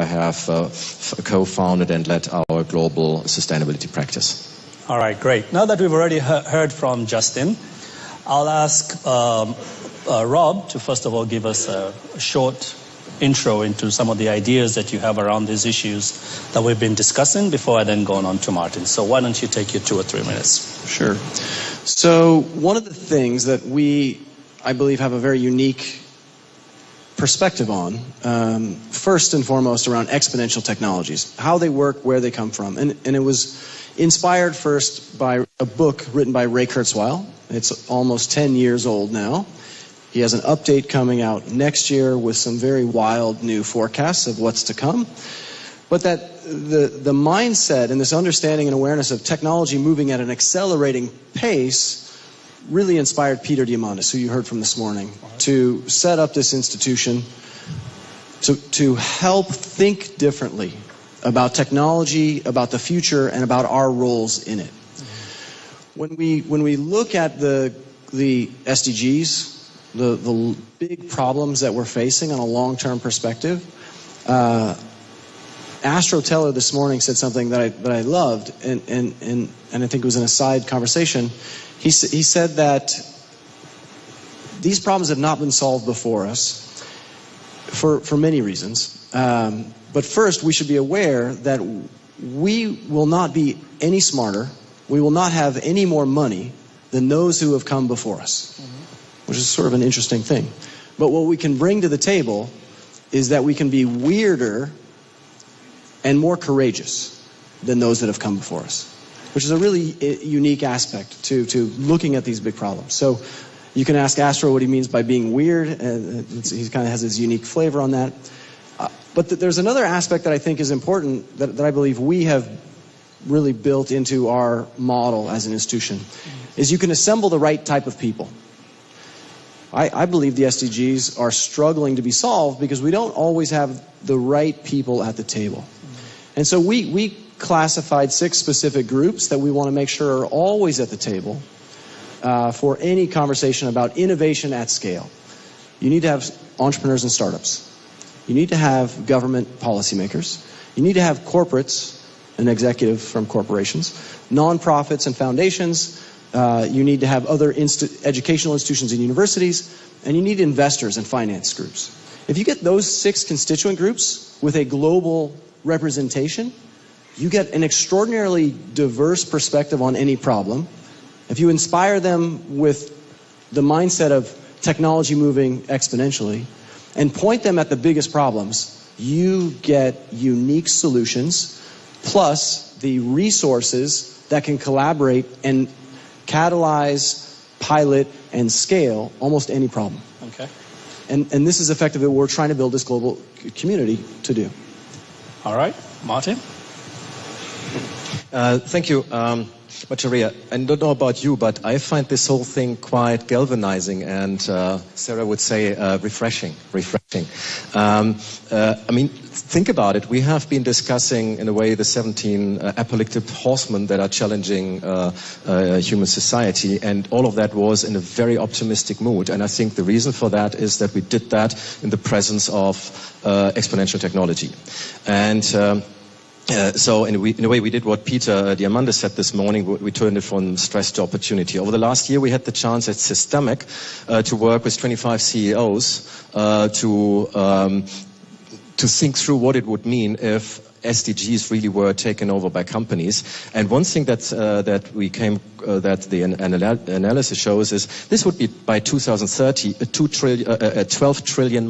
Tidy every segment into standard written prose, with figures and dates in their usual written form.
I have co-founded and led our global sustainability practice. All right, great. Now that we've already heard from Justin, I'll ask Rob to first of all give us a short intro into some of the ideas that you have around these issues that we've been discussing before I then go on to Martin. So why don't you take your 2 or 3 minutes? Sure. So one of the things that we, I believe, have a very unique perspective on, first and foremost around exponential technologies, how they work, where they come from. And it was inspired first by a book written by Ray Kurzweil. It's almost 10 years old now. He has an update coming out next year with some very wild new forecasts of what's to come. But that the mindset and this understanding and awareness of technology moving at an accelerating pace really inspired Peter Diamandis, who you heard from this morning, to set up this institution to help think differently about technology, about the future, and about our roles in it. When we look at the SDGs, the big problems that we're facing on a long-term perspective, Astro Teller this morning said something that I loved, and I think it was an aside conversation. He said that these problems have not been solved before us for many reasons. But first, we should be aware that we will not be any smarter, we will not have any more money than those who have come before us, which is sort of an interesting thing. But what we can bring to the table is that we can be weirder and more courageous than those that have come before us, which is a really unique aspect to looking at these big problems. So you can ask Astro what he means by being weird. He kind of has his unique flavor on that. But there's another aspect that I think is important that I believe we have really built into our model as an institution, is you can assemble the right type of people. I believe the SDGs are struggling to be solved because we don't always have the right people at the table. And so we classified 6 specific groups that we want to make sure are always at the table for any conversation about innovation at scale. You need to have entrepreneurs and startups. You need to have government policymakers. You need to have corporates, an executive from corporations, nonprofits and foundations. You need to have other educational institutions and universities, and you need investors and finance groups. If you get those 6 constituent groups with a global representation, you get an extraordinarily diverse perspective on any problem. If you inspire them with the mindset of technology moving exponentially and point them at the biggest problems, you get unique solutions plus the resources that can collaborate and catalyze, pilot, and scale almost any problem. Okay. And this is effectively what we're trying to build this global community to do. All right. Martin? Thank you, Macharia. I don't know about you, but I find this whole thing quite galvanizing and, Sarah would say, refreshing. I mean, think about it. We have been discussing, in a way, the 17 apocalyptic horsemen that are challenging human society, and all of that was in a very optimistic mood. And I think the reason for that is that we did that in the presence of exponential technology. And so in a way we did what Peter Diamandis said this morning. We turned it from stress to opportunity. Over the last year we had the chance at Systemic to work with 25 CEOs to think through what it would mean if SDGs really were taken over by companies. And one thing that the analysis shows is this would be by 2030 a 12 trillion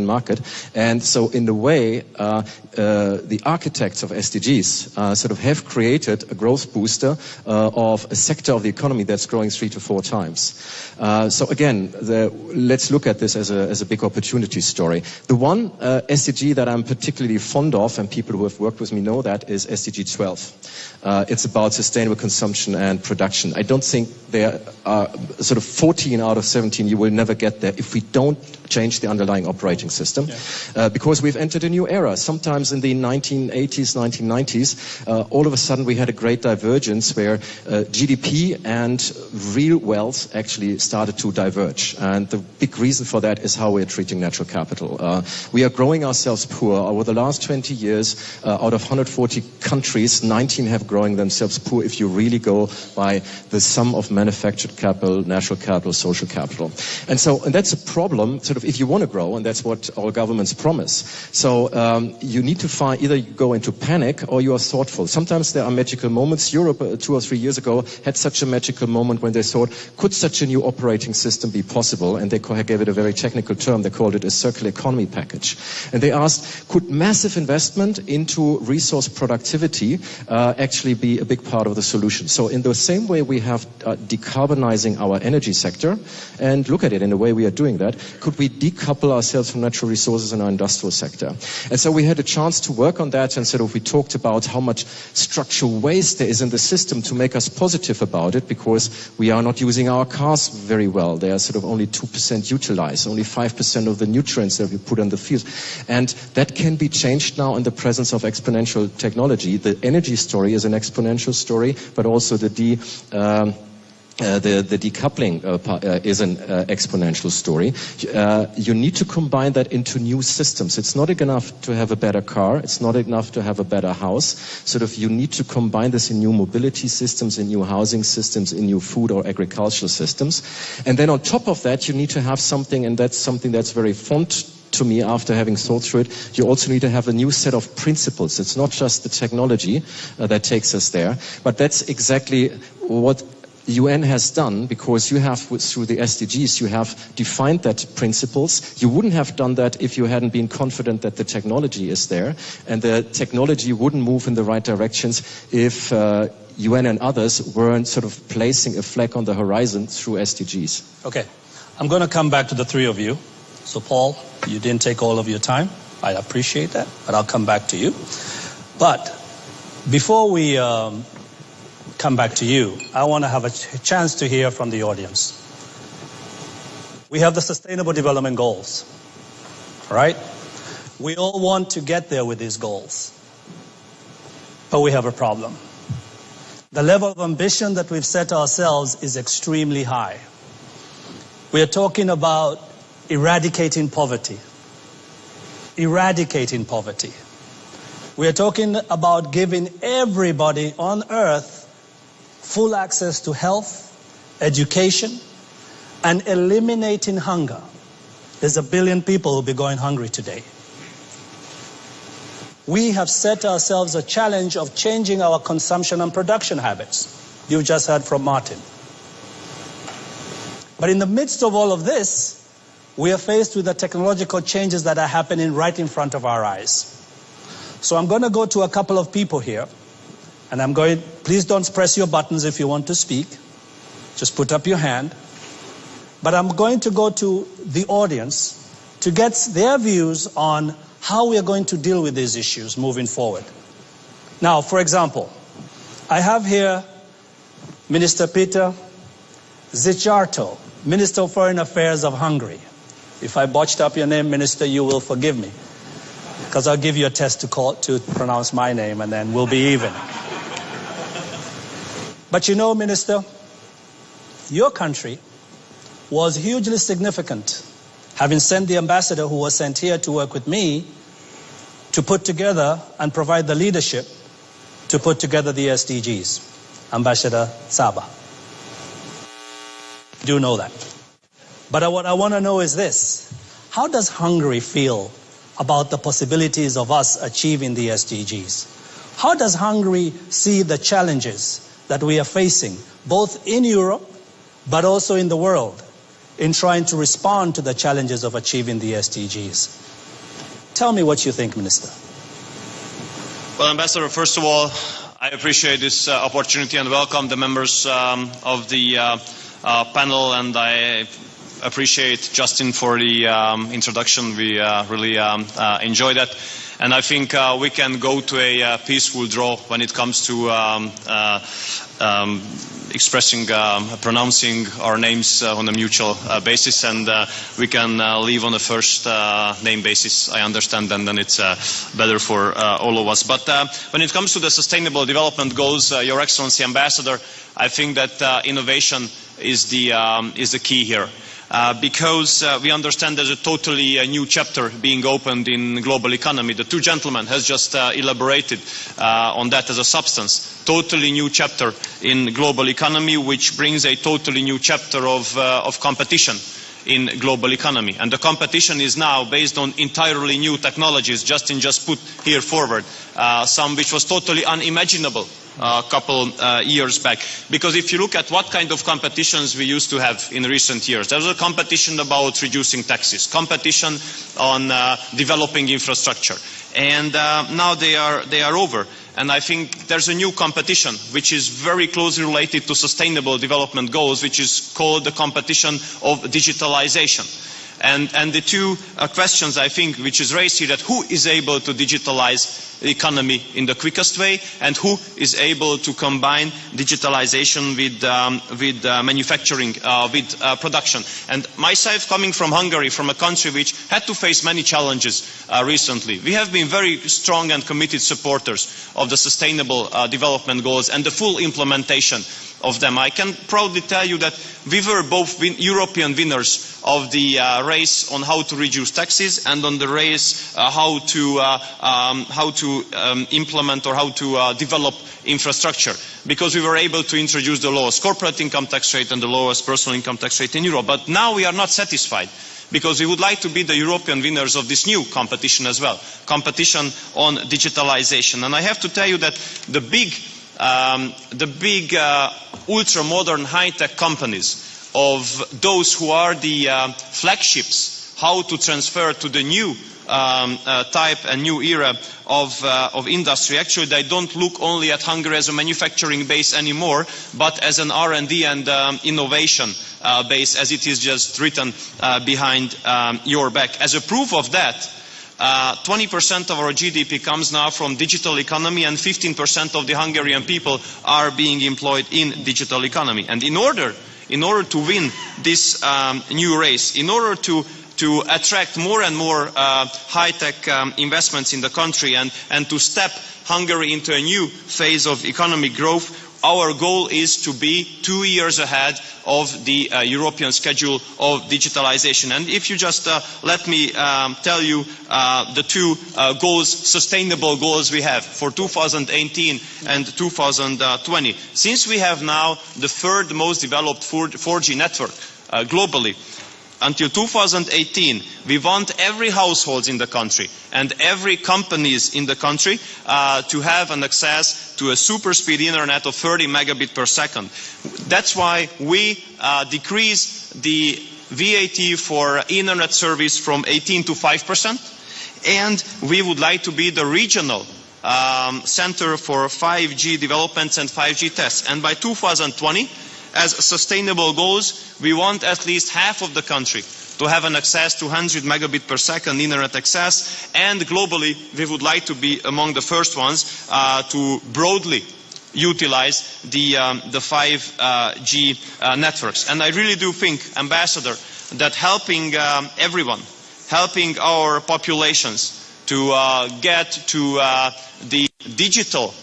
market. And so in a way, the architects of SDGs sort of have created a growth booster of a sector of the economy that's growing 3 to 4 times. So again, let's look at this as a big opportunity story. The one SDG that I'm particularly fond of of, and people who have worked with me know that, is SDG 12. It's about sustainable consumption and production. I don't think there are sort of 14 out of 17 you will never get there if we don't change the underlying operating system, because we've entered a new era. Sometimes in the 1980s, 1990s, all of a sudden we had a great divergence where GDP and real wealth actually started to diverge. And the big reason for that is how we're treating natural capital. We are growing ourselves poor. Over the last 20 years, out of 140 countries, 19 have growing themselves poor if you really go by the sum of manufactured capital, natural capital, social capital. And that's a problem, sort of, if you want to grow, and that's what all governments promise. So you need to find, either you go into panic or you are thoughtful. Sometimes there are magical moments. Europe 2 or 3 years ago had such a magical moment when they thought, could such a new operating system be possible? And they gave it a very technical term. They called it a circular economy package. And they asked, could massive investment into resource productivity actually be a big part of the solution? So in the same way we have decarbonizing our energy sector, and look at it in the way we are doing that, could we decouple ourselves from natural resources in our industrial sector? And so we had a chance to work on that, and sort of we talked about how much structural waste there is in the system to make us positive about it, because we are not using our cars very well. They are sort of only 2% utilized, only 5% of the nutrients that we put on the fields. And that can be changed now in the presence of exponential technology. The energy story is an exponential story, but also the decoupling is an exponential story. You need to combine that into new systems. It's not enough to have a better car. It's not enough to have a better house. Sort of, you need to combine this in new mobility systems, in new housing systems, in new food or agricultural systems. And then on top of that, you need to have something, and that's something that's very font to me after having thought through it. You also need to have a new set of principles. It's not just the technology that takes us there, but that's exactly what UN has done, because you have, through the SDGs, you have defined that principles. You wouldn't have done that if you hadn't been confident that the technology is there, and the technology wouldn't move in the right directions if UN and others weren't sort of placing a flag on the horizon through SDGs. Okay, I'm going to come back to the three of you. So Paul, you didn't take all of your time. I appreciate that, but I'll come back to you. But before we come back to you, I want to have a chance to hear from the audience. We have the Sustainable Development Goals, right? We all want to get there with these goals, but we have a problem. The level of ambition that we've set ourselves is extremely high. We are talking about eradicating poverty. Eradicating poverty. We are talking about giving everybody on earth full access to health, education, and eliminating hunger. There's 1 billion people who will be going hungry today. We have set ourselves a challenge of changing our consumption and production habits. You've just heard from Martin. But in the midst of all of this, we are faced with the technological changes that are happening right in front of our eyes. So I'm going to go to a couple of people here, and please don't press your buttons if you want to speak. Just put up your hand. But I'm going to go to the audience to get their views on how we are going to deal with these issues moving forward. Now, for example, I have here Minister Peter Zicharto, Minister of Foreign Affairs of Hungary. If I botched up your name, Minister, you will forgive me, because I'll give you a test to pronounce my name, and then we'll be even. But you know, Minister, your country was hugely significant, having sent the ambassador who was sent here to work with me to put together and provide the leadership to put together the SDGs. Ambassador Saba. Do know that. But what I want to know is this. How does Hungary feel about the possibilities of us achieving the SDGs? How does Hungary see the challenges that we are facing, both in Europe, but also in the world, in trying to respond to the challenges of achieving the SDGs? Tell me what you think, Minister. Well, Ambassador, first of all, I appreciate this opportunity and welcome the members of the panel, and I appreciate Justin for the introduction. We really enjoyed that. And I think we can go to a peaceful draw when it comes to expressing, pronouncing our names on a mutual basis, and we can leave on a first name basis, I understand, and then it's better for all of us. But when it comes to the Sustainable Development Goals, Your Excellency Ambassador, I think that innovation is the key here. Because we understand there's a totally new chapter being opened in global economy. The two gentlemen has just elaborated on that as a substance. Totally new chapter in global economy, which brings a totally new chapter of competition in global economy. And the competition is now based on entirely new technologies. Justin just put here forward some which was totally unimaginable a couple years back. Because if you look at what kind of competitions we used to have in recent years, there was a competition about reducing taxes, competition on developing infrastructure, and now they are over. And I think there's a new competition which is very closely related to Sustainable Development Goals, which is called the competition of digitalization. And the two questions, I think, which is raised here, that who is able to digitalize the economy in the quickest way, and who is able to combine digitalization with manufacturing, with production. And myself, coming from Hungary, from a country which had to face many challenges recently, we have been very strong and committed supporters of the Sustainable Development Goals and the full implementation of them. I can proudly tell you that we were both European winners of the race on how to reduce taxes and on the race how to implement or how to develop infrastructure, because we were able to introduce the lowest corporate income tax rate and the lowest personal income tax rate in Europe. But now we are not satisfied, because we would like to be the European winners of this new competition as well, competition on digitalization. And I have to tell you that the big ultra-modern high-tech companies, of those who are the flagships, how to transfer to the new type and new era of industry. Actually, they don't look only at Hungary as a manufacturing base anymore, but as an R&D and innovation base, as it is just written behind your back. As a proof of that, 20% of our GDP comes now from digital economy, and 15% of the Hungarian people are being employed in digital economy. And in order to win this new race, in order to attract more and more high-tech investments in the country and to step Hungary into a new phase of economic growth, our goal is to be 2 years ahead of the European schedule of digitalization. And if you just let me tell you the two goals, sustainable goals we have for 2018 and 2020. Since we have now the third most developed 4G network globally, until 2018, we want every household in the country and every companies in the country to have an access to a super speed internet of 30 megabit per second. That's why we decrease the VAT for internet service from 18 to 5%, and we would like to be the regional center for 5G developments and 5G tests. And by 2020, as sustainable goals, we want at least half of the country to have an access to 100 megabit per second internet access, and globally we would like to be among the first ones to broadly utilize the 5G networks. And I really do think, Ambassador, that helping everyone, helping our populations to get to the digital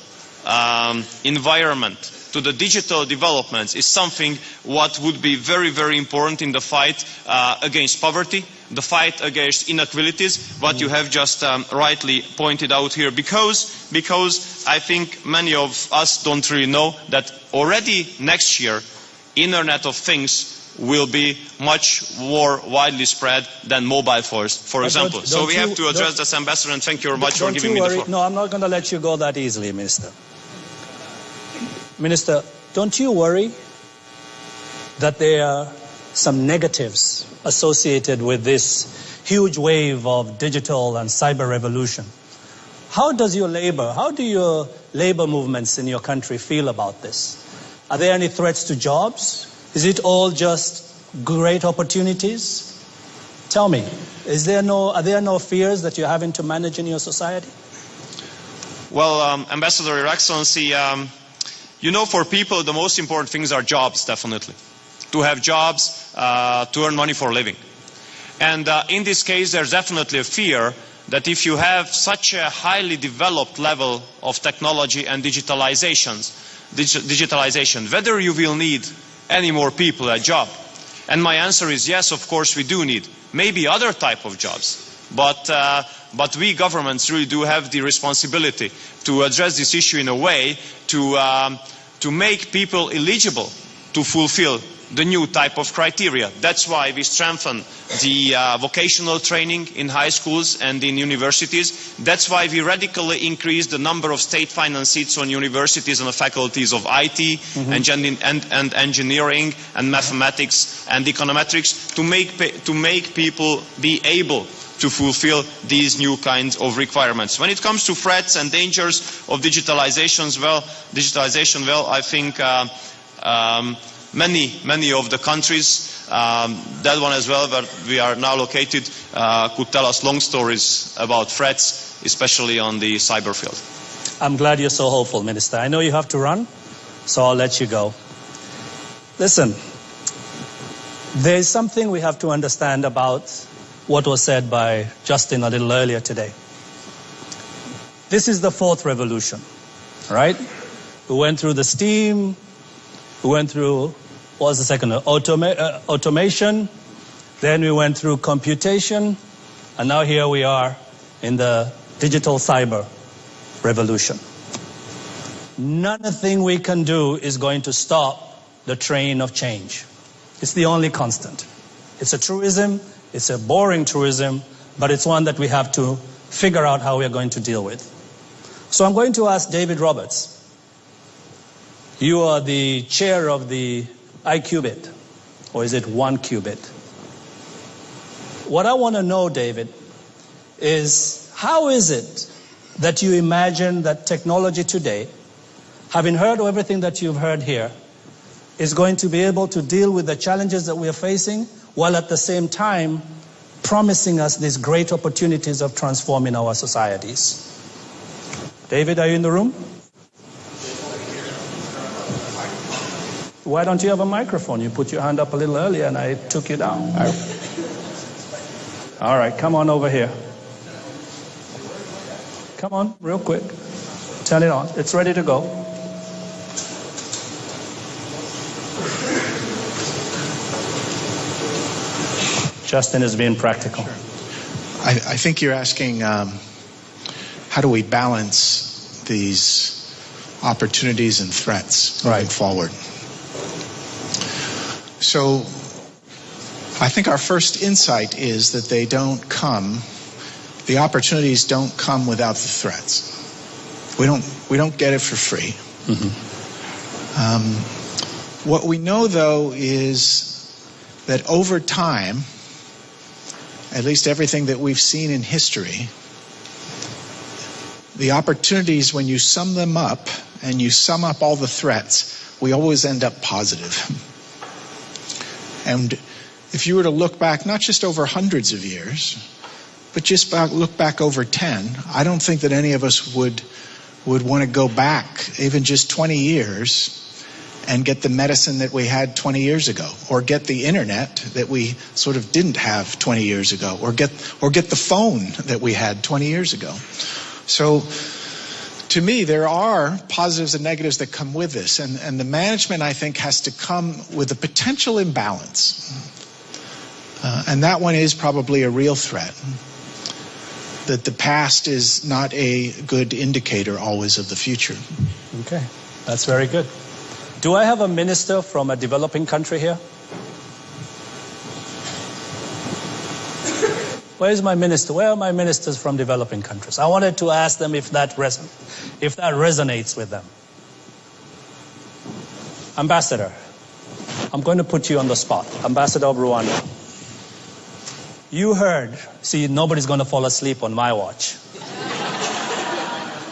environment, to the digital developments, is something what would be very, very important in the fight against poverty, the fight against inequalities, what you have just rightly pointed out here. Because I think many of us don't really know that already next year, Internet of Things will be much more widely spread than mobile phones, for example. So we have to address this, Ambassador, and thank you very much for giving me the floor. No, I'm not going to let you go that easily, Minister. Minister, don't you worry that there are some negatives associated with this huge wave of digital and cyber revolution? How do your labor movements in your country feel about this? Are there any threats to jobs? Is it all just great opportunities? Tell me, are there no fears that you're having to manage in your society? Well, Ambassador, Your Excellency, for people, the most important things are jobs, definitely. To have jobs, to earn money for a living. And in this case, there's definitely a fear that if you have such a highly developed level of technology and digitalization, whether you will need any more people at job. And my answer is yes, of course we do need. Maybe other type of jobs. But we governments really do have the responsibility to address this issue in a way to make people eligible to fulfill the new type of criteria. That's why we strengthen the vocational training in high schools and in universities. That's why we radically increase the number of state-financed seats on universities and the faculties of IT and engineering and mathematics and econometrics to make people be able to fulfill these new kinds of requirements. When it comes to threats and dangers of digitalization, I think many of the countries, that one as well, where we are now located, could tell us long stories about threats, especially on the cyber field. I'm glad you're so hopeful, Minister. I know you have to run, so I'll let you go. Listen, there is something we have to understand about what was said by Justin a little earlier today. This is the fourth revolution, right? We went through the steam, we went through, what was the second? Automation, then we went through computation, and now here we are in the digital cyber revolution. Nothing we can do is going to stop the train of change. It's the only constant. It's a truism, it's a boring truism, but it's one that we have to figure out how we are going to deal with. So I'm going to ask David Roberts. You are the chair of the iQubit, or is it 1Qubit? What I want to know, David, is how is it that you imagine that technology today, having heard everything that you've heard here, is going to be able to deal with the challenges that we are facing, while at the same time promising us these great opportunities of transforming our societies? David, are you in the room? Why don't you have a microphone? You put your hand up a little earlier and I took you down. All right, come on over here. Come on, real quick. Turn it on. It's ready to go. Justin is being practical. I think you're asking how do we balance these opportunities and threats moving forward. So I think our first insight is that the opportunities don't come without the threats. We don't get it for free. What we know, though, is that over time, at least everything that we've seen in history, the opportunities, when you sum them up and you sum up all the threats, we always end up positive. And if you were to look back, not just over hundreds of years, but just look back over 10, I don't think that any of us would want to go back even just 20 years and get the medicine that we had 20 years ago, or get the internet that we sort of didn't have 20 years ago, or get the phone that we had 20 years ago. So to me, there are positives and negatives that come with this, and the management, I think, has to come with a potential imbalance. And that one is probably a real threat. That the past is not a good indicator always of the future. Okay, that's very good. Do I have a minister from a developing country here? Where's my minister? Where are my ministers from developing countries? I wanted to ask them if that resonates with them. Ambassador, I'm going to put you on the spot. Ambassador of Rwanda. You heard, see, nobody's going to fall asleep on my watch.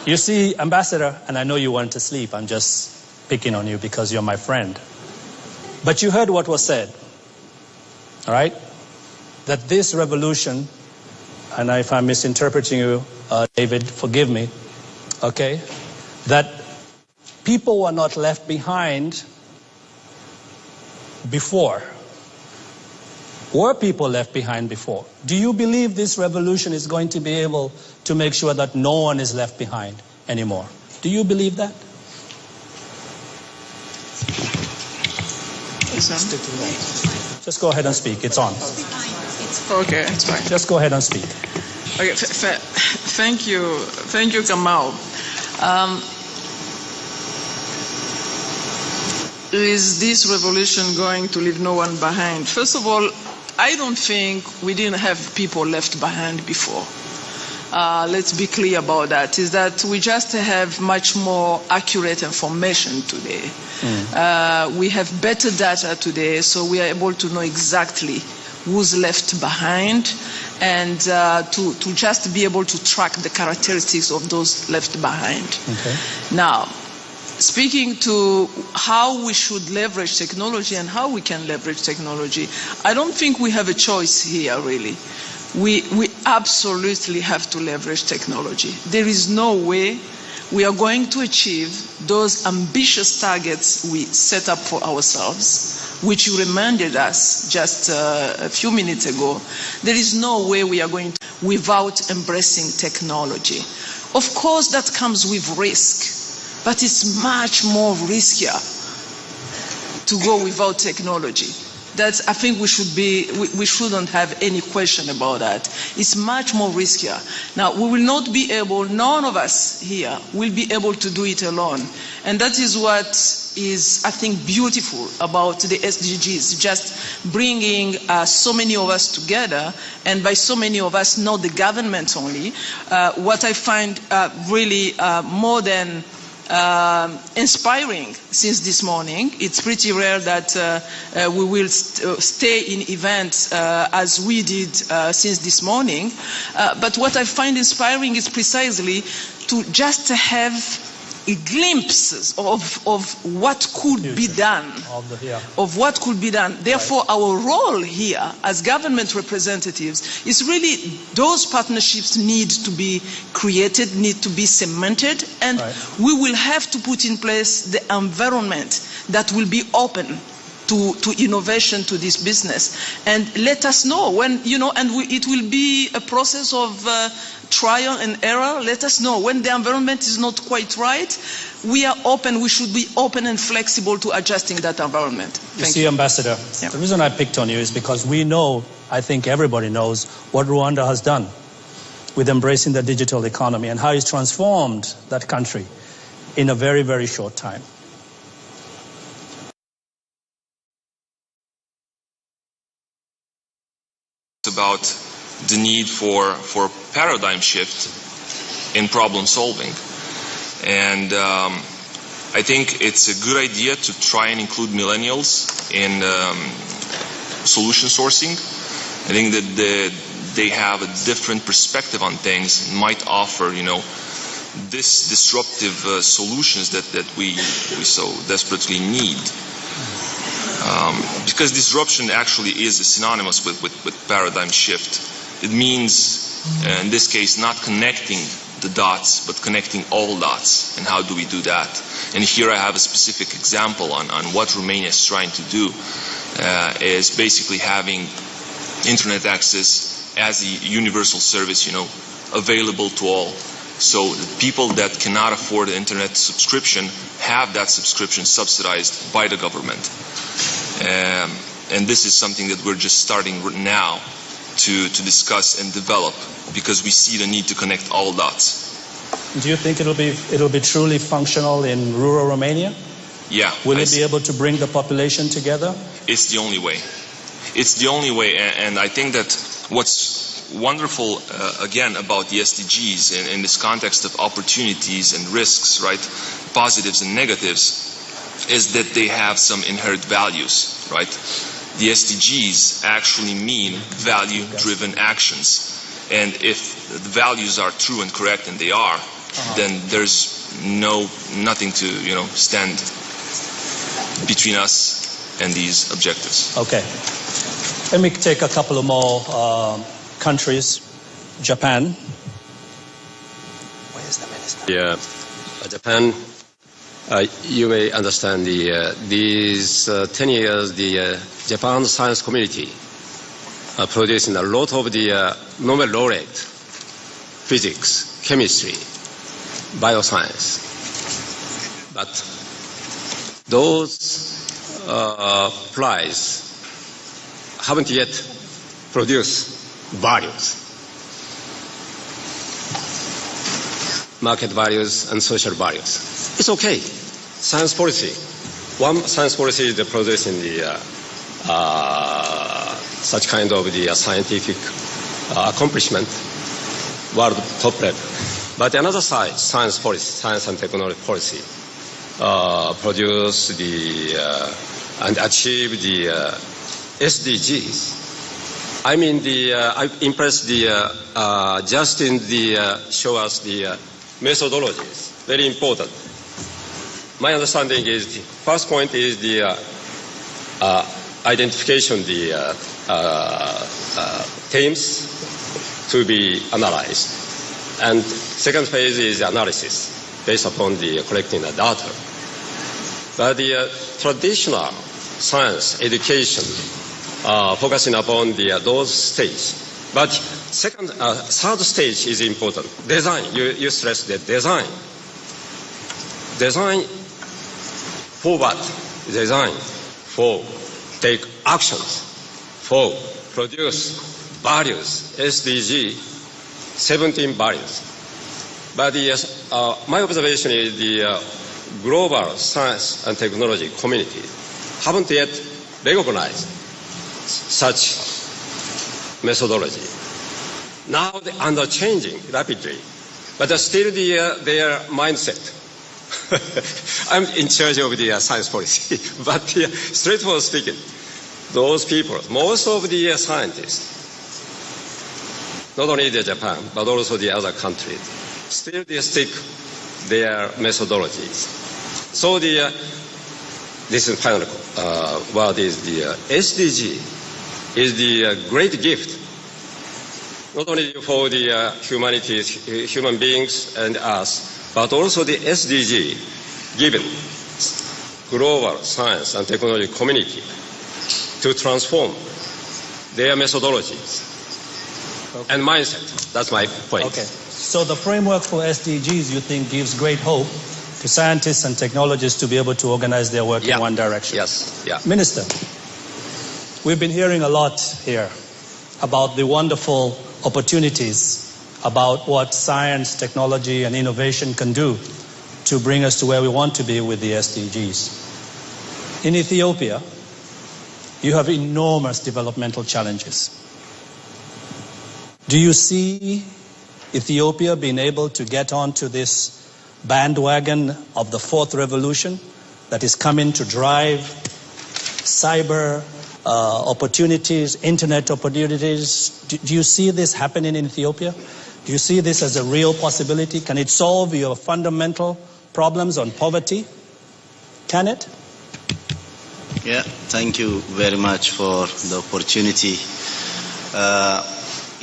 You see, Ambassador, and I know you weren't asleep, I'm just picking on you because you're my friend. But you heard what was said. all right, that this revolution, and if I'm misinterpreting you, David, forgive me, okay, that people were not left behind before. Were people left behind before? Do you believe this revolution is going to be able to make sure that no one is left behind anymore? Do you believe that? Just go ahead and speak. It's on. Okay, it's fine. Just go ahead and speak. Okay, thank you, Kamal. Is this revolution going to leave no one behind? First of all, I don't think we didn't have people left behind before. Let's be clear about that. Is that we just have much more accurate information today. We have better data today, so we are able to know exactly who's left behind, and to just be able to track the characteristics of those left behind. Okay. Now, speaking to how we should leverage technology and how we can leverage technology, I don't think we have a choice here, really. We absolutely have to leverage technology. There is no way we are going to achieve those ambitious targets we set up for ourselves, which you reminded us just a few minutes ago. There is no way we are going to without embracing technology. Of course, that comes with risk, but it's much more riskier to go without technology. That I think we shouldn't have any question about that. It's much more riskier. Now, we will not be able, none of us here will be able to do it alone. And that is what is, I think, beautiful about the SDGs, just bringing so many of us together, and by so many of us, not the government only. What I find really more than inspiring since this morning. It's pretty rare that we will stay in events as we did since this morning. But what I find inspiring is precisely to just have glimpses of what could be done. Of what could be done. Therefore, our role here as government representatives is really those partnerships need to be created, need to be cemented, and we will have to put in place the environment that will be open to innovation, to this business. And let us know when, it will be a process of trial and error. Let us know when the environment is not quite right. We are open, we should be open and flexible to adjusting that environment. Thank you. Ambassador, the reason I picked on you is because we know, I think everybody knows, what Rwanda has done with embracing the digital economy and how it's transformed that country in a very, very short time. About the need for paradigm shift in problem solving, and I think it's a good idea to try and include millennials in solution sourcing. I think that they have a different perspective on things and might offer, this disruptive solutions that we so desperately need. Because disruption actually is synonymous with paradigm shift. It means, in this case, not connecting the dots, but connecting all dots. And how do we do that? And here I have a specific example on what Romania is trying to do, is basically having internet access as a universal service, available to all. So the people that cannot afford an internet subscription have that subscription subsidized by the government. And this is something that we're just starting now to discuss and develop, because we see the need to connect all dots. Do you think it'll be truly functional in rural Romania? Yeah. Will it be able to bring the population together? It's the only way. It's the only way, and I think that what's wonderful again about the SDGs in this context of opportunities and risks, right, positives and negatives, is that they have some inherent values, right? The SDGs actually mean value-driven actions. And if the values are true and correct, and they are, then there's nothing to, stand between us and these objectives. Okay. Let me take a couple of more countries. Japan. Where is the minister? Yeah, Japan. You may understand these 10 years, the Japan science community producing a lot of the Nobel laureate, physics, chemistry, bioscience. But those prizes haven't yet produced values, market values and social values. It's okay. Science policy. One science policy is producing the such kind of the scientific accomplishment, world top level. But another side, science policy, science and technology policy, produce the and achieve the SDGs. I mean, I impressed Justin show us the methodologies. Very important. My understanding is the first point is the identification the themes to be analyzed, and second phase is analysis based upon the collecting the data. But the traditional science education focusing upon those stages. But third stage is important. Design. You stress the design. Design for what? Design for take actions, for produce values, SDG, 17 values. But my observation is the global science and technology community haven't yet recognized such methodology. Now they are changing rapidly, but still their mindset. I'm in charge of the science policy, but straightforward speaking, those people, most of the scientists, not only Japan, but also the other countries, still they stick their methodologies. So this is final word is the SDG is the great gift, not only for the human beings and us, but also the SDG given global science and technology community to transform their methodologies and mindset. That's my point. Okay. So the framework for SDGs, you think, gives great hope to scientists and technologists to be able to organize their work in one direction? Yes. Yeah. Minister, we've been hearing a lot here about the wonderful opportunities about what science, technology, and innovation can do to bring us to where we want to be with the SDGs. In Ethiopia, you have enormous developmental challenges. Do you see Ethiopia being able to get onto this bandwagon of the fourth revolution that is coming to drive cyber opportunities, internet opportunities? Do you see this happening in Ethiopia? Do you see this as a real possibility? Can it solve your fundamental problems on poverty? Can it? Yeah, thank you very much for the opportunity.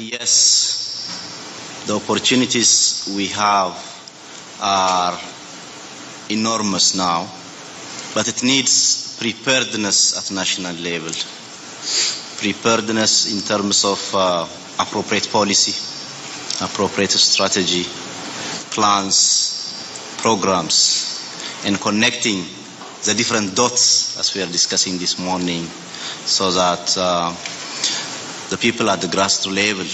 Yes, the opportunities we have are enormous now, but it needs preparedness at national level. Preparedness in terms of appropriate policy, appropriate strategy, plans, programs, and connecting the different dots as we are discussing this morning so that the people at the grassroots level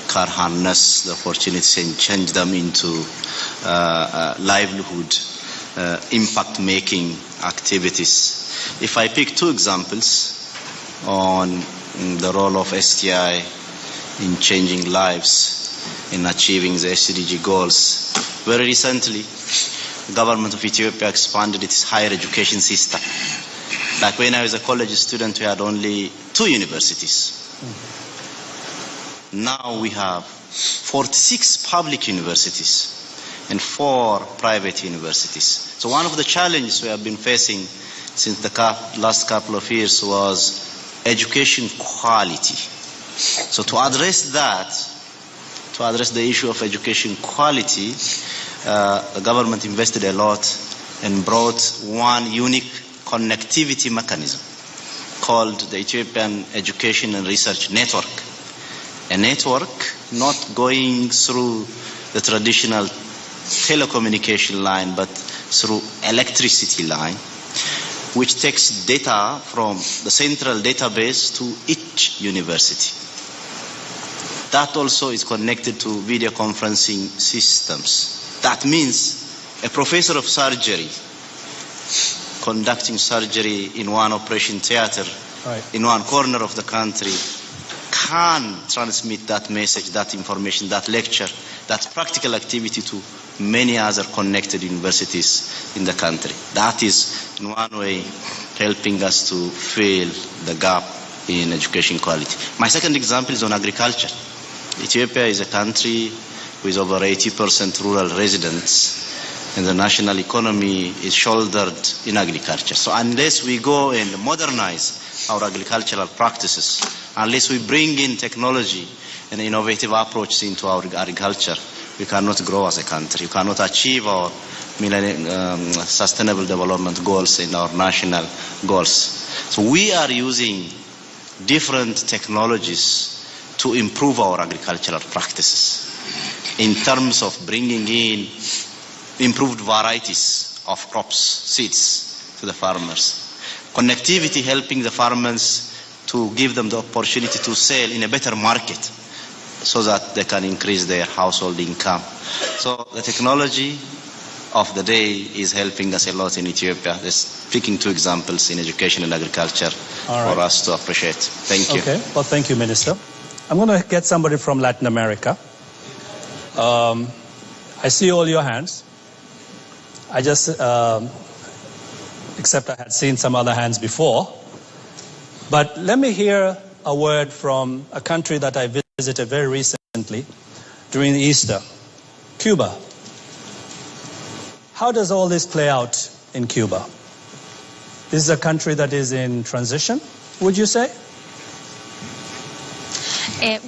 can harness the opportunities and change them into livelihood, impact-making activities. If I pick two examples on the role of STI in changing lives, in achieving the SDG goals, very recently, the government of Ethiopia expanded its higher education system. Like when I was a college student, we had only 2 universities. Now we have 46 public universities and 4 private universities. So one of the challenges we have been facing since the last couple of years was education quality. So to address that, to address the issue of education quality, the government invested a lot and brought one unique connectivity mechanism called the Ethiopian Education and Research Network. A network not going through the traditional telecommunication line, but through electricity line, which takes data from the central database to each university. That also is connected to video conferencing systems. That means a professor of surgery conducting surgery in one operation theater in one corner of the country can transmit that message, that information, that lecture, that practical activity to many other connected universities in the country. That is, in one way, helping us to fill the gap in education quality. My second example is on agriculture. Ethiopia is a country with over 80% rural residents, and the national economy is shouldered in agriculture. So unless we go and modernize our agricultural practices, unless we bring in technology and innovative approaches into our agriculture, we cannot grow as a country. We cannot achieve our sustainable development goals and our national goals. So we are using different technologies to improve our agricultural practices in terms of bringing in improved varieties of crops, seeds to the farmers. Connectivity helping the farmers to give them the opportunity to sell in a better market so that they can increase their household income. So the technology of the day is helping us a lot in Ethiopia. There's picking two examples in education and agriculture for us to appreciate. Thank you. Okay, well, thank you, Minister. I'm going to get somebody from Latin America. I see all your hands. I just, except I had seen some other hands before. But let me hear a word from a country that I visited very recently during Easter, Cuba. How does all this play out in Cuba? This is a country that is in transition, would you say?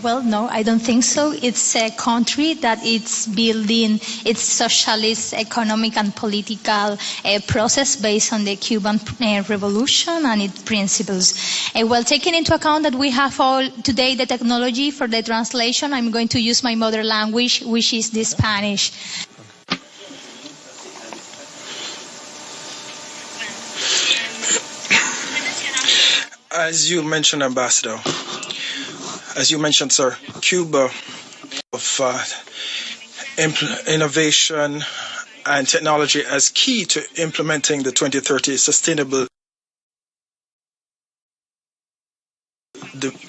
Well, no, I don't think so. It's a country that is building its socialist economic and political process based on the Cuban Revolution and its principles. Well, taking into account that we have all today the technology for the translation, I'm going to use my mother language, which is the Spanish. As you mentioned, Ambassador, as you mentioned, sir, Cuba of innovation and technology as key to implementing the 2030 Sustainable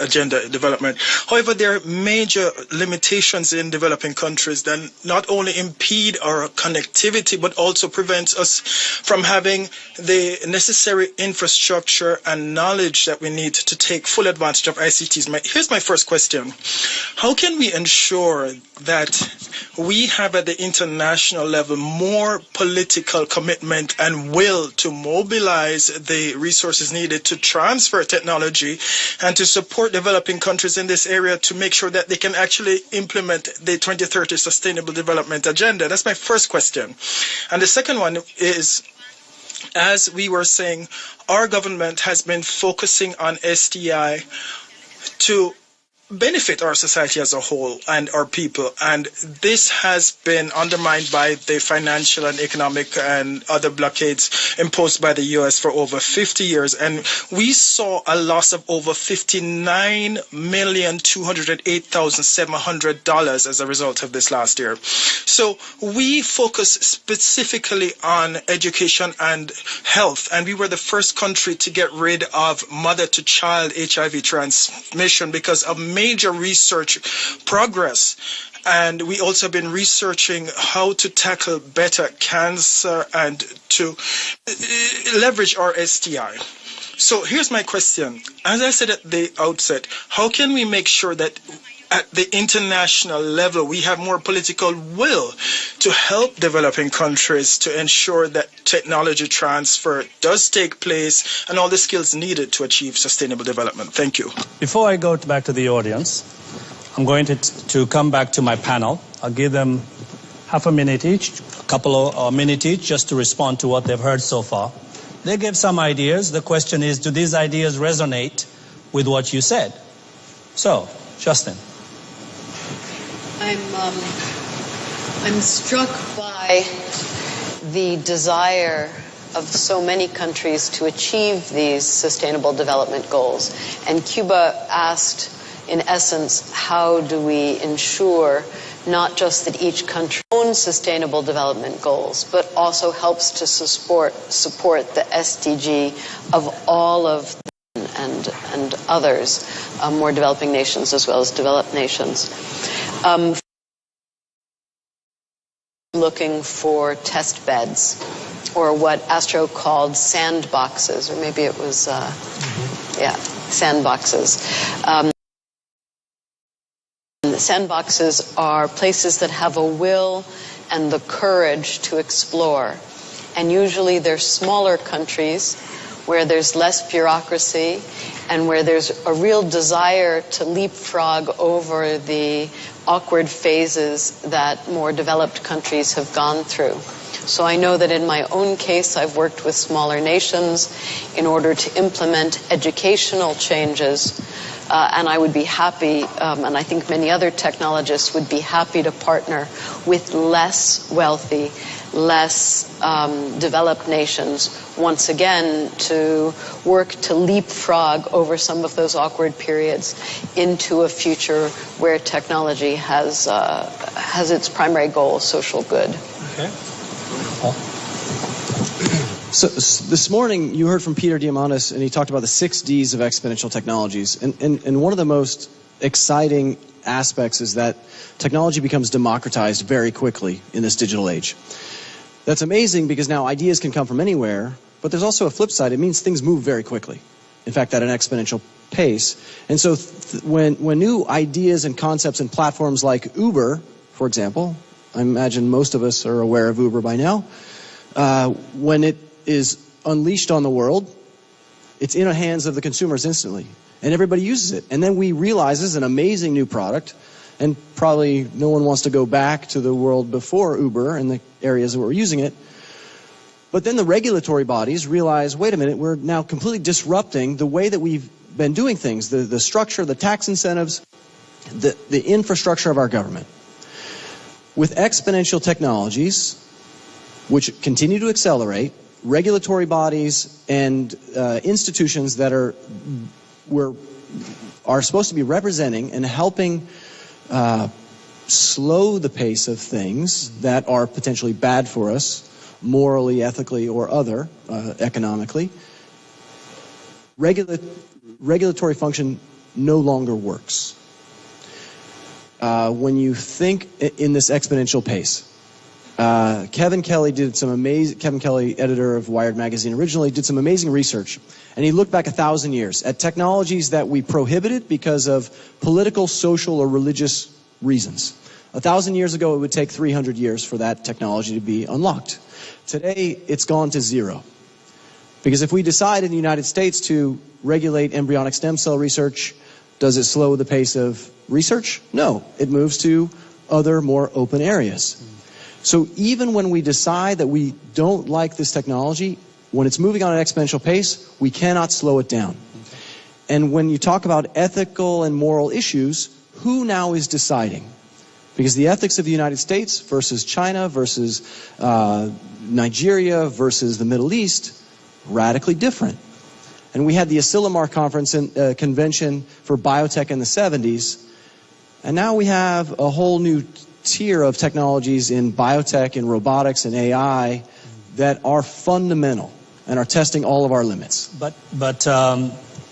Agenda development. However, there are major limitations in developing countries that not only impede our connectivity but also prevents us from having the necessary infrastructure and knowledge that we need to take full advantage of ICTs. Here's my first question. How can we ensure that we have at the international level more political commitment and will to mobilize the resources needed to transfer technology and to support developing countries in this area to make sure that they can actually implement the 2030 Sustainable Development Agenda? That's my first question. And the second one is, as we were saying, our government has been focusing on SDG to benefit our society as a whole and our people, and this has been undermined by the financial and economic and other blockades imposed by the US for over 50 years, and we saw a loss of over $59,208,700 as a result of this last year. So we focus specifically on education and health, and we were the first country to get rid of mother-to-child HIV transmission because of major research progress. And we also have been researching how to tackle better cancer and to leverage our STI. So here's my question. As I said at the outset, how can we make sure that at the international level we have more political will to help developing countries to ensure that technology transfer does take place and all the skills needed to achieve sustainable development. Thank you. Before I go back to the audience, I'm going to come back to my panel. I'll give them half a minute each, a couple of minutes each, just to respond to what they've heard so far. They gave some ideas. The question is, do these ideas resonate with what you said? So, Justin. I'm struck by the desire of so many countries to achieve these sustainable development goals. And Cuba asked, in essence, how do we ensure not just that each country owns sustainable development goals, but also helps to support the SDG of all of them and others, more developing nations as well as developed nations. Looking for test beds, or what Astro called sandboxes, or maybe it was, sandboxes. Sandboxes are places that have a will and the courage to explore. And usually they're smaller countries where there's less bureaucracy and where there's a real desire to leapfrog over the awkward phases that more developed countries have gone through. So I know that in my own case, I've worked with smaller nations in order to implement educational changes. And I would be happy, and I think many other technologists would be happy to partner with less wealthy, less developed nations, once again, to work to leapfrog over some of those awkward periods into a future where technology has its primary goal, social good. Okay. So this morning you heard from Peter Diamandis, and he talked about the 6 Ds of exponential technologies. And one of the most exciting aspects is that technology becomes democratized very quickly in this digital age. That's amazing because now ideas can come from anywhere, but there's also a flip side. It means things move very quickly. In fact, at an exponential pace. And so when new ideas and concepts and platforms like Uber, for example, I imagine most of us are aware of Uber by now, when it is unleashed on the world, it's in the hands of the consumers instantly. And everybody uses it. And then we realize this is an amazing new product, and probably no one wants to go back to the world before Uber in the areas where we're using it. But then the regulatory bodies realize, wait a minute, we're now completely disrupting the way that we've been doing things, the structure, the tax incentives, the infrastructure of our government. With exponential technologies, which continue to accelerate, regulatory bodies and institutions that are supposed to be representing and helping slow the pace of things that are potentially bad for us, morally, ethically, or other, economically. Regulatory function no longer works. When you think in this exponential pace, Kevin Kelly, editor of Wired Magazine originally, did some amazing research. And he looked back 1,000 years at technologies that we prohibited because of political, social, or religious reasons. 1,000 years ago, it would take 300 years for that technology to be unlocked. Today, it's gone to zero. Because if we decide in the United States to regulate embryonic stem cell research, does it slow the pace of research? No. It moves to other, more open areas. So even when we decide that we don't like this technology, when it's moving on an exponential pace, we cannot slow it down. And when you talk about ethical and moral issues, who now is deciding? Because the ethics of the United States versus China versus Nigeria versus the Middle East, radically different. And we had the Asilomar conference and convention for biotech in the 70s, and now we have a whole new tier of technologies in biotech and robotics and AI that are fundamental and are testing all of our limits. But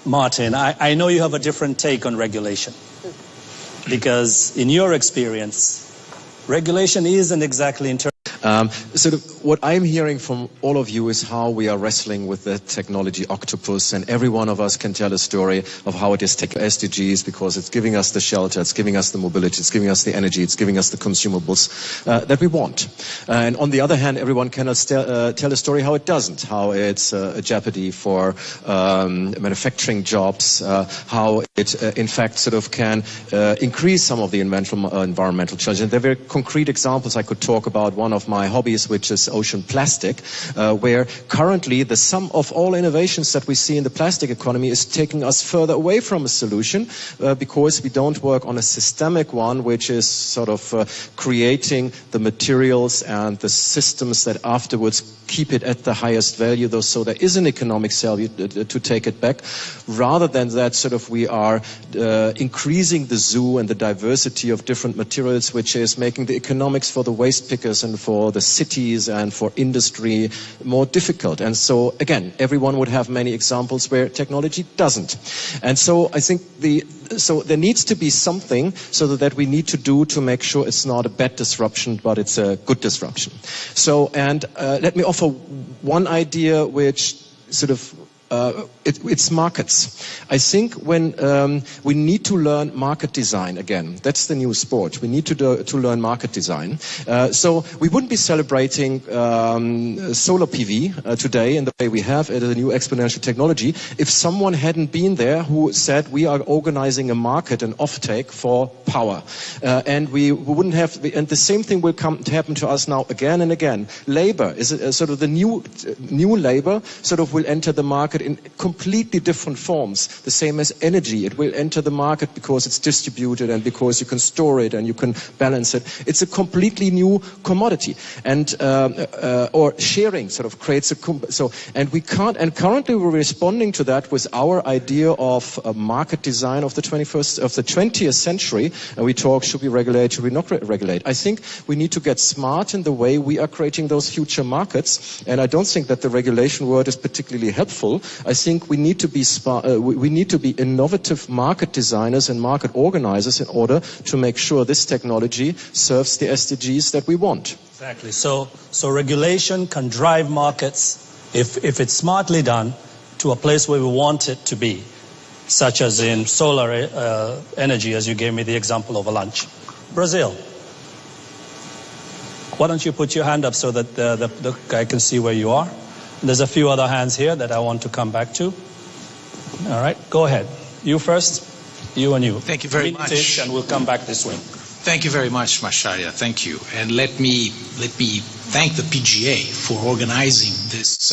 Martin, I know you have a different take on regulation. Because in your experience, regulation isn't exactly Sort of what I'm hearing from all of you is how we are wrestling with the technology octopus, and every one of us can tell a story of how it is taking SDGs because it's giving us the shelter, it's giving us the mobility, it's giving us the energy, it's giving us the consumables that we want. And on the other hand, everyone can tell a story how it doesn't, how it's a jeopardy for manufacturing jobs, how it in fact sort of can increase some of the environmental challenges. And there are very concrete examples I could talk about. One of my hobbies, which is ocean plastic, where currently the sum of all innovations that we see in the plastic economy is taking us further away from a solution because we don't work on a systemic one, which is sort of creating the materials and the systems that afterwards keep it at the highest value, though, so there is an economic value to take it back. Rather than that, sort of we are increasing the zoo and the diversity of different materials, which is making the economics for the waste pickers and for the cities and for industry more difficult. And so, again, everyone would have many examples where technology doesn't. And so I think so there needs to be something so that we need to do to make sure it's not a bad disruption, but it's a good disruption. So, and let me offer one idea which sort of it's markets. I think when we need to learn market design again. That's the new sport. We need to learn market design. So we wouldn't be celebrating solar PV today in the way we have it as a new exponential technology if someone hadn't been there who said we are organizing a market and offtake for power. And we wouldn't have. And the same thing will come to happen to us now again and again. Labor is sort of the new labor sort of will enter the market in completely different forms. The same as energy. It will enter the market because it's distributed and because you can store it and you can balance it. It's a completely new commodity. And or sharing sort of creates and we can't, and currently we're responding to that with our idea of a market design of the 20th century. And we talk, should we regulate, should we not regulate? I think we need to get smart in the way we are creating those future markets. And I don't think that the regulation word is particularly helpful. I think we need to be we need to be innovative market designers and market organizers in order to make sure this technology serves the SDGs that we want. Exactly. So regulation can drive markets if it's smartly done to a place where we want it to be, such as in solar energy, as you gave me the example of a lunch. Brazil. Why don't you put your hand up so that the guy can see where you are? There's a few other hands here that I want to come back to. All right, go ahead. You first, you and you. Thank you very much. And we'll come back this way. Thank you very much, Macharia. Thank you. And let me thank the PGA for organizing this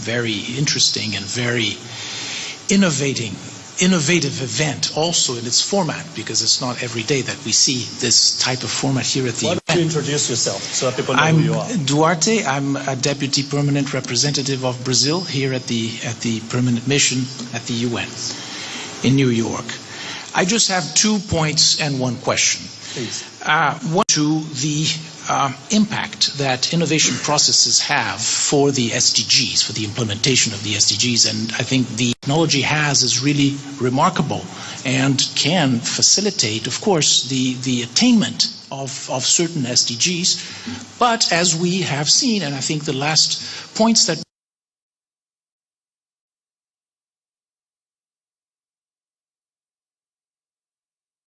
very interesting and very innovative event, also in its format, because it's not every day that we see this type of format here at the UN. Why don't you introduce yourself so that people know who you are? I'm Duarte. I'm a Deputy Permanent Representative of Brazil here at the Permanent Mission at the UN in New York. I just have 2 points and one question. Please. One to the impact that innovation processes have for the SDGs, for the implementation of the SDGs, and I think the technology is really remarkable and can facilitate, of course, the attainment of certain SDGs. But as we have seen, and I think the last points that